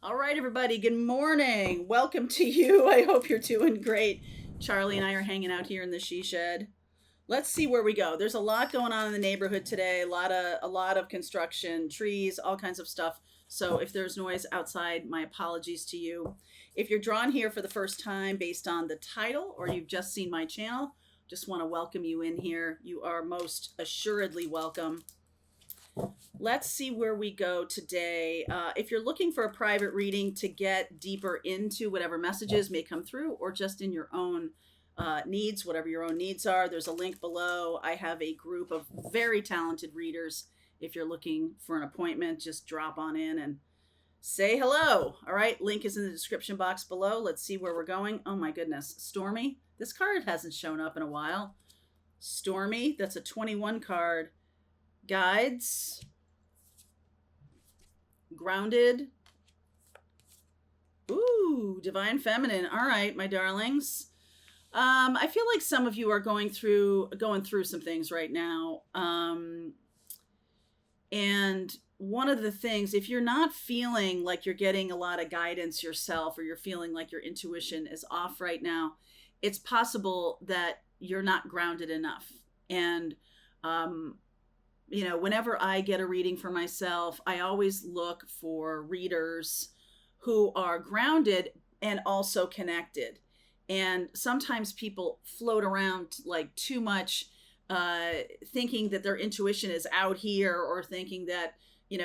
All right, everybody. Good morning. Welcome to you. I hope you're doing great. Charlie and I are hanging out here in the she shed. Let's see where we go. There's a lot going on in the neighborhood today. A lot of construction, trees, all kinds of stuff. So if there's noise outside, my apologies to you. If you're drawn here for the first time based on the title or you've just seen my channel, just want to welcome you in here. You are most assuredly welcome. Let's see where we go today. If you're looking for a private reading to get deeper into whatever messages may come through or just in your own needs, whatever your own needs are, there's a link below. I have a group of very talented readers. If you're looking for an appointment, just drop on in and say hello. All right, link is in the description box below. Let's see where we're going. Oh my goodness, Stormy. This card hasn't shown up in a while. Stormy, that's a 21 card. Guides, grounded. Ooh, divine feminine. All right, my darlings. I feel like some of you are going through some things right now. And one of the things, if you're not feeling like you're getting a lot of guidance yourself, or you're feeling like your intuition is off right now, it's possible that you're not grounded enough. And whenever I get a reading for myself, I always look for readers who are grounded and also connected. And sometimes people float around like too much, thinking that their intuition is out here, or thinking that,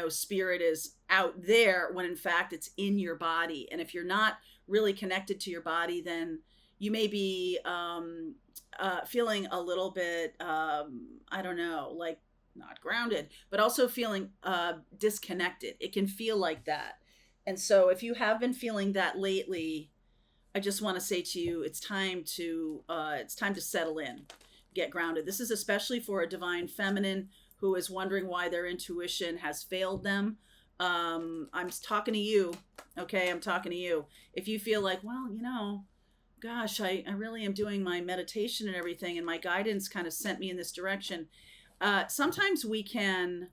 spirit is out there, when in fact it's in your body. And if you're not really connected to your body, then you may be feeling a little bit, I don't know, like not grounded, but also feeling disconnected. It can feel like that. And so if you have been feeling that lately, I just want to say to you, it's time to settle in, get grounded. This is especially for a divine feminine who is wondering why their intuition has failed them. I'm talking to you. Okay, I'm talking to you. If you feel like, well, gosh, I really am doing my meditation and everything, and my guidance kind of sent me in this direction. Sometimes we can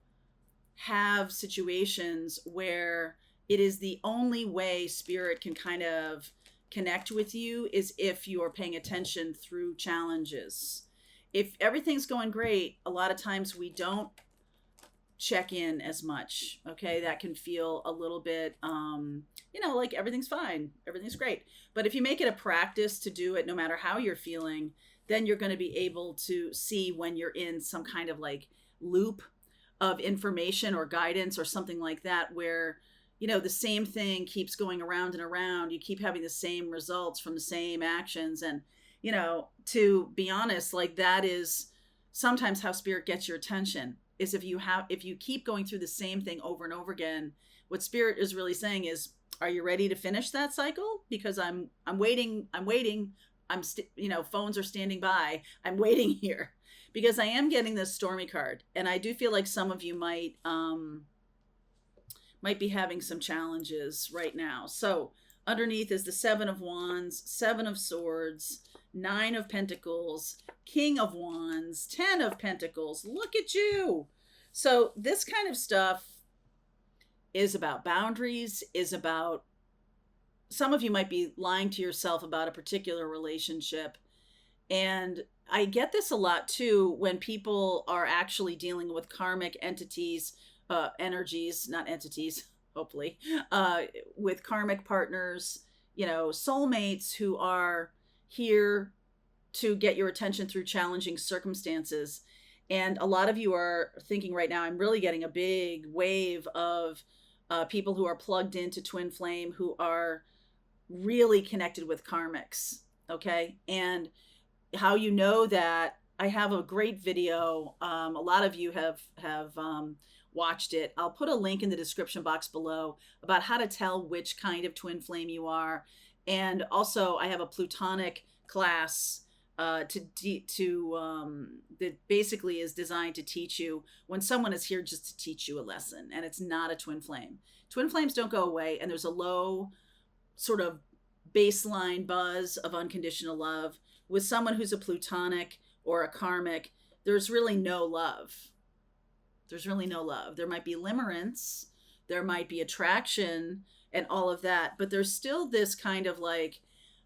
have situations where it is the only way spirit can kind of connect with you is if you are paying attention through challenges. If everything's going great, a lot of times we don't check in as much. Okay, that can feel a little bit, like everything's fine, everything's great. But if you make it a practice to do it, no matter how you're feeling, then you're going to be able to see when you're in some kind of like loop of information or guidance or something like that, where, the same thing keeps going around and around. You keep having the same results from the same actions. And, to be honest, like that is sometimes how spirit gets your attention, is if you keep going through the same thing over and over again. What spirit is really saying is, are you ready to finish that cycle? Because I'm waiting. Phones are standing by. I'm waiting here because I am getting this Stormy card. And I do feel like some of you might be having some challenges right now. So underneath is the 7 of Wands, 7 of Swords, 9 of Pentacles, King of Wands, 10 of Pentacles. Look at you. So this kind of stuff is about boundaries, is about, some of you might be lying to yourself about a particular relationship. And I get this a lot too when people are actually dealing with karmic entities, energies, not entities, hopefully, with karmic partners, soulmates who are here to get your attention through challenging circumstances. And a lot of you are thinking right now, I'm really getting a big wave of people who are plugged into twin flame, who are really connected with karmics. Okay. And how you know that, I have a great video. A lot of you have watched it. I'll put a link in the description box below about how to tell which kind of twin flame you are. And also I have a Plutonic class that basically is designed to teach you when someone is here just to teach you a lesson, and it's not a twin flame. Twin flames don't go away, and there's a low sort of baseline buzz of unconditional love. With someone who's a Plutonic or a karmic, there's really no love. There's really no love. There might be limerence. there might be attraction and all of that, but there's still this kind of like,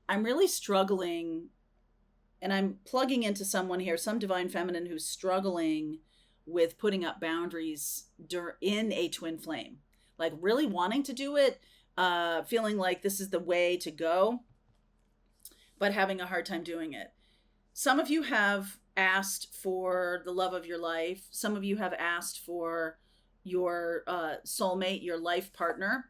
I'm really struggling, and I'm plugging into someone here, some divine feminine who's struggling with putting up boundaries in a twin flame, like really wanting to do it, feeling like this is the way to go, but having a hard time doing it. Some of you have asked for the love of your life. Some of you have asked for your soulmate, your life partner.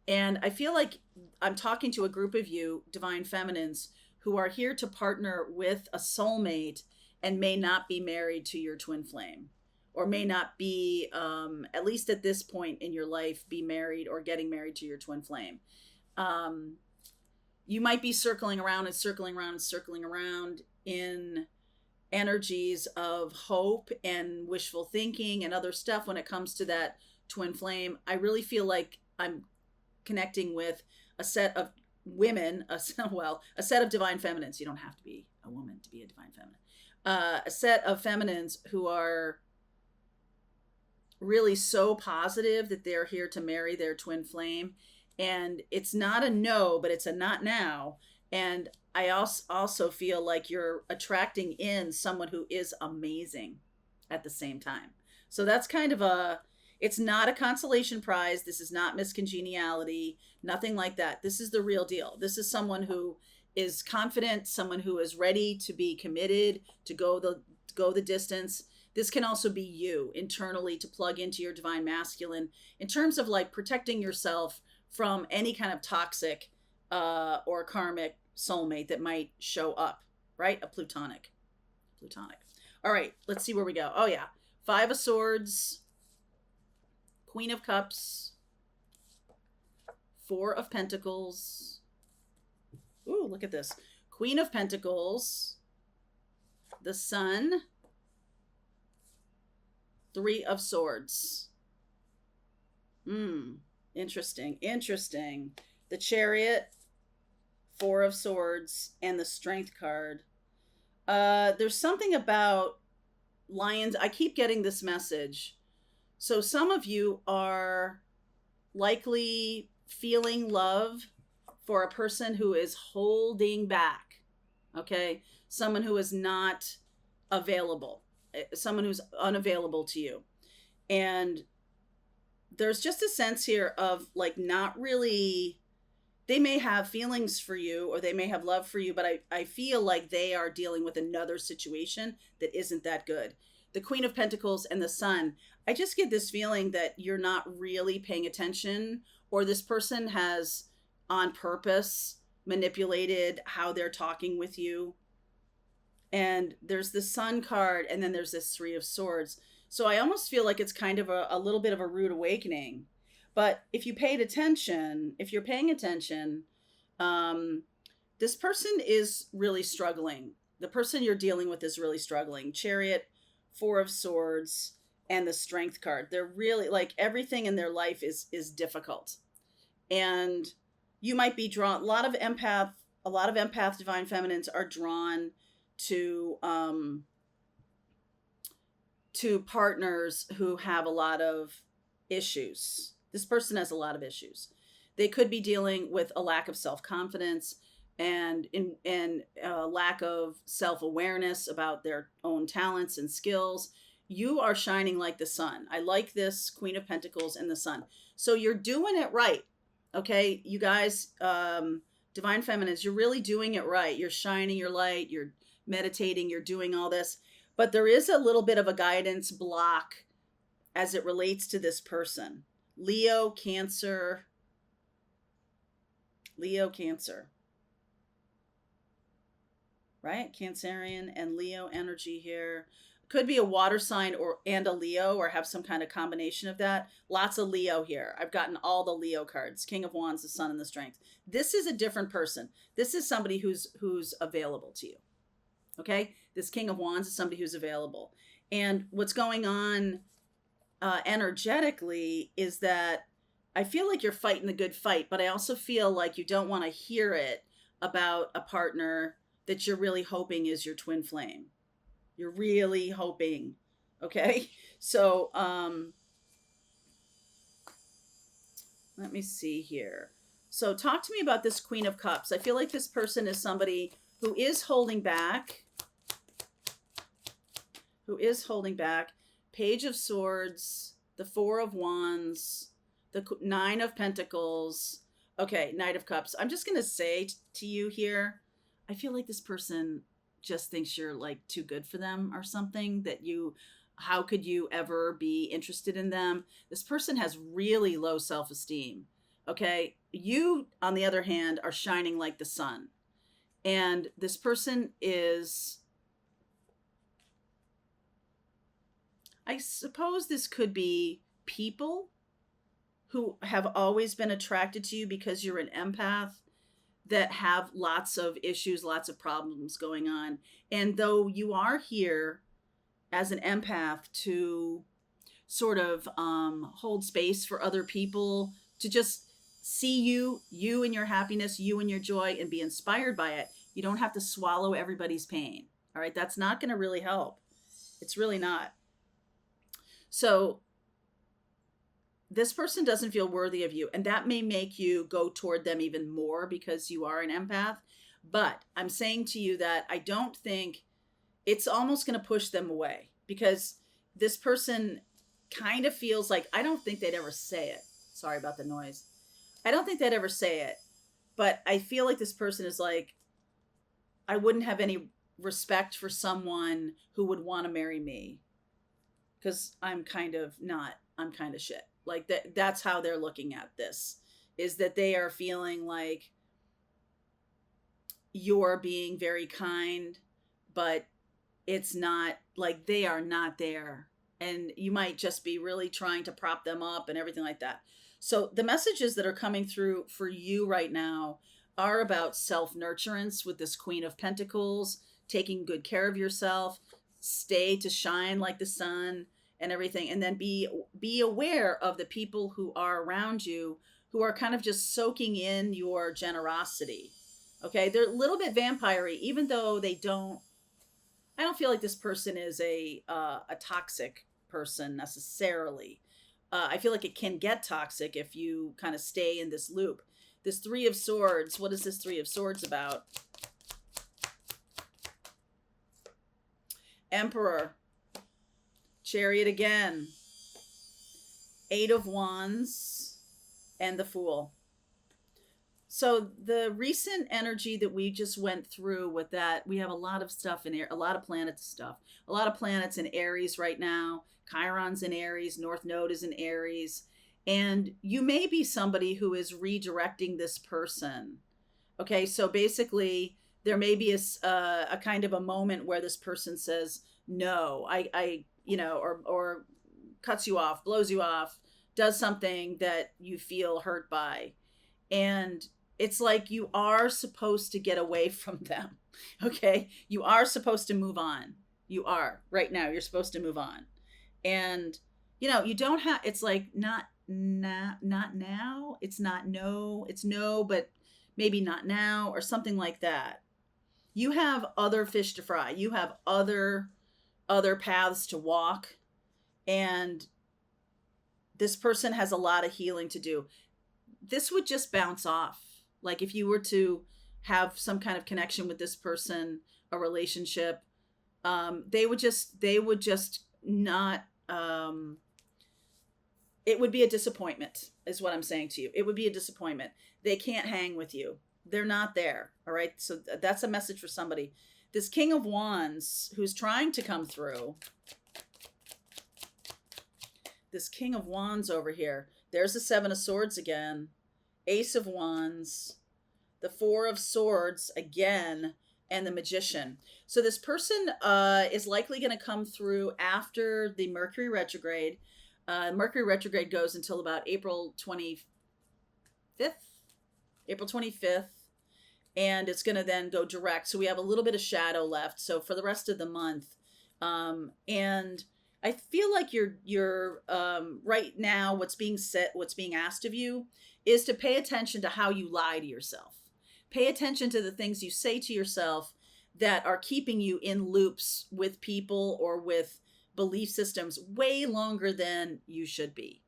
And I feel like I'm talking to a group of you, divine feminines, who are here to partner with a soulmate and may not be married to your twin flame, or may not be, at least at this point in your life, be married or getting married to your twin flame. You might be circling around and circling around and circling around in energies of hope and wishful thinking and other stuff when it comes to that twin flame. I really feel like I'm connecting with a set of women, a set of divine feminines. You don't have to be a woman to be a divine feminine. A set of feminines who are really so positive that they're here to marry their twin flame. And it's not a no, but it's a not now. And I also feel like you're attracting in someone who is amazing at the same time. So that's kind of it's not a consolation prize. This is not Miss Congeniality, nothing like that. This is the real deal. This is someone who is confident, someone who is ready to be committed, to go the distance. This can also be you internally, to plug into your divine masculine in terms of like protecting yourself from any kind of toxic or karmic soulmate that might show up, right? A plutonic. All right, let's see where we go. Oh yeah, 5 of Swords, Queen of Cups, 4 of Pentacles. Ooh, look at this. Queen of Pentacles, the Sun, 3 of Swords. Interesting. The Chariot, 4 of Swords, and the Strength card. There's something about Lions. I keep getting this message. So some of you are likely feeling love for a person who is holding back. Okay? Someone who is not available. Someone who's unavailable to you. And there's just a sense here of like not really, they may have feelings for you or they may have love for you, but I feel like they are dealing with another situation that isn't that good. The Queen of Pentacles and the Sun, I just get this feeling that you're not really paying attention, or this person has on purpose manipulated how they're talking with you. And there's the Sun card, and then there's this 3 of Swords. So I almost feel like it's kind of a little bit of a rude awakening. But if you're paying attention, this person is really struggling. The person you're dealing with is really struggling. Chariot, 4 of Swords, and the Strength card. They're really, like, everything in their life is difficult. And you might be drawn, a lot of empath divine feminines are drawn to partners who have a lot of issues. This person has a lot of issues. They could be dealing with a lack of self-confidence and a lack of self-awareness about their own talents and skills. You are shining like the sun. I like this Queen of Pentacles and the Sun. So you're doing it right. Okay, you guys, divine feminines, you're really doing it right. You're shining your light, you're meditating, you're doing all this. But there is a little bit of a guidance block as it relates to this person. Leo, Cancer. Right? Cancerian and Leo energy here. Could be a water sign and a Leo, or have some kind of combination of that. Lots of Leo here. I've gotten all the Leo cards. King of Wands, the Sun, and the Strength. This is a different person. This is somebody who's available to you. Okay? This King of Wands is somebody who's available. And what's going on energetically is that I feel like you're fighting the good fight, but I also feel like you don't want to hear it about a partner that you're really hoping is your twin flame. You're really hoping. Okay? So, Let me see here. So talk to me about this Queen of Cups. I feel like this person is somebody who is holding back, Page of Swords, the Four of Wands, the Nine of Pentacles. Okay, Knight of Cups. I'm just going to say to you here, I feel like this person just thinks you're like too good for them or something, that how could you ever be interested in them? This person has really low self-esteem. Okay. You, on the other hand, are shining like the sun. And this person is, I suppose this could be people who have always been attracted to you because you're an empath, that have lots of issues, lots of problems going on. And though you are here as an empath to sort of hold space for other people, to just see you and your happiness, you and your joy, and be inspired by it, you don't have to swallow everybody's pain. All right. That's not going to really help. It's really not. So this person doesn't feel worthy of you, and that may make you go toward them even more because you are an empath. But I'm saying to you that I don't think it's almost going to push them away, because this person kind of feels like, I don't think they'd ever say it. Sorry about the noise. I don't think they'd ever say it, but I feel like this person is like, I wouldn't have any respect for someone who would want to marry me because I'm kind of shit. Like that's how they're looking at this, is that they are feeling like you're being very kind, but it's not, like they are not there. And you might just be really trying to prop them up and everything like that. So the messages that are coming through for you right now are about self-nurturance with this Queen of Pentacles, taking good care of yourself, stay to shine like the sun and everything. And then be aware of the people who are around you, who are kind of just soaking in your generosity. Okay. They're a little bit vampire-y, even though I don't feel like this person is a toxic person necessarily. I feel like it can get toxic if you kind of stay in this loop. This Three of Swords, what is this Three of Swords about? Emperor. Chariot again. Eight of Wands. And the Fool. So the recent energy that we just went through with that, we have a lot of stuff in here, a lot of planet stuff. A lot of planets in Aries right now. Chiron's in Aries. North Node is in Aries. And you may be somebody who is redirecting this person. Okay, so basically there may be a kind of a moment where this person says, no, or cuts you off, blows you off, does something that you feel hurt by. And it's like you are supposed to get away from them. Okay, you are supposed to move on. You are right now. You're supposed to move on. And, you don't have, it's like not now. It's not no, it's no, but maybe not now, or something like that. You have other fish to fry. You have other paths to walk. And this person has a lot of healing to do. This would just bounce off. Like if you were to have some kind of connection with this person, a relationship, they would just not, it would be a disappointment is what I'm saying to you. It would be a disappointment. They can't hang with you. They're not there. All right. So that's a message for somebody. This King of Wands who's trying to come through. This King of Wands over here. There's the Seven of Swords again. Ace of Wands. The Four of Swords again. And the Magician. So this person is likely going to come through after the Mercury retrograde. Mercury retrograde goes until about April 25th. And it's going to then go direct. So we have a little bit of shadow left. So for the rest of the month. And I feel like you're right now, what's being asked of you is to pay attention to how you lie to yourself. Pay attention to the things you say to yourself that are keeping you in loops with people or with belief systems way longer than you should be.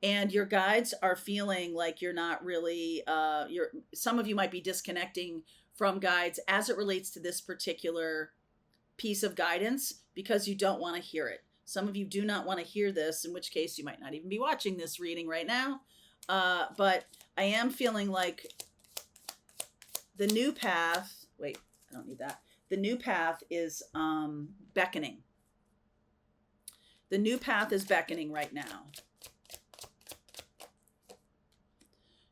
And your guides are feeling like you're not really some of you might be disconnecting from guides as it relates to this particular piece of guidance because you don't want to hear it. Some of you do not want to hear this, in which case you might not even be watching this reading right now. But I am feeling like the new path, wait, I don't need that. The new path is beckoning. The new path is beckoning right now.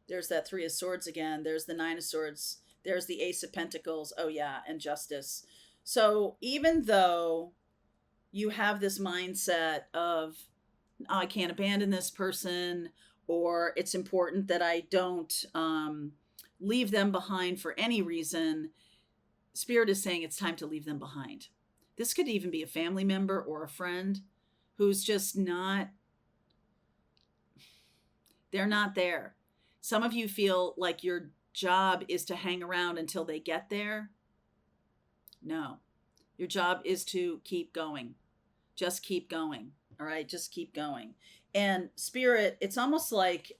There's that Three of Swords again. There's the Nine of Swords. There's the Ace of Pentacles. Oh, yeah, and Justice. So even though you have this mindset of, oh, I can't abandon this person, or it's important that I don't leave them behind for any reason, Spirit is saying it's time to leave them behind. This could even be a family member or a friend who's just not, they're not there. Some of you feel like your job is to hang around until they get there. No, your job is to keep going. Just keep going. All right, just keep going. And Spirit, it's almost like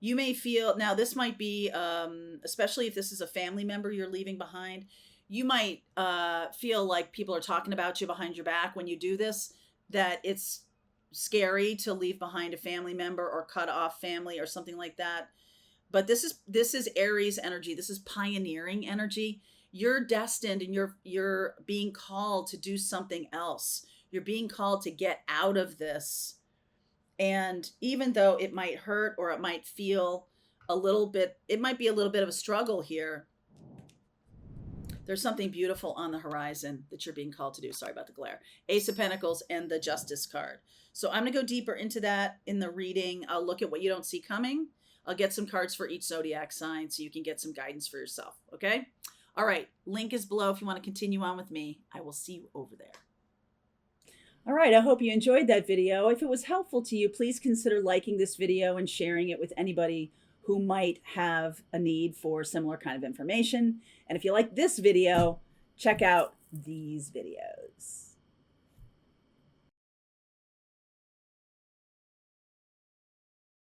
you may feel, now this might be, especially if this is a family member you're leaving behind, you might feel like people are talking about you behind your back when you do this, that it's scary to leave behind a family member or cut off family or something like that. But this is Aries energy. This is pioneering energy. You're destined and you're being called to do something else. You're being called to get out of this. And even though it might hurt or it might feel a little bit, it might be a little bit of a struggle here, there's something beautiful on the horizon that you're being called to do. Sorry about the glare. Ace of Pentacles and the Justice card. So I'm going to go deeper into that in the reading. I'll look at what you don't see coming. I'll get some cards for each zodiac sign so you can get some guidance for yourself. Okay? All right. Link is below if you want to continue on with me. I will see you over there. All right. I hope you enjoyed that video. If it was helpful to you, please consider liking this video and sharing it with anybody who might have a need for similar kind of information. And if you like this video, check out these videos.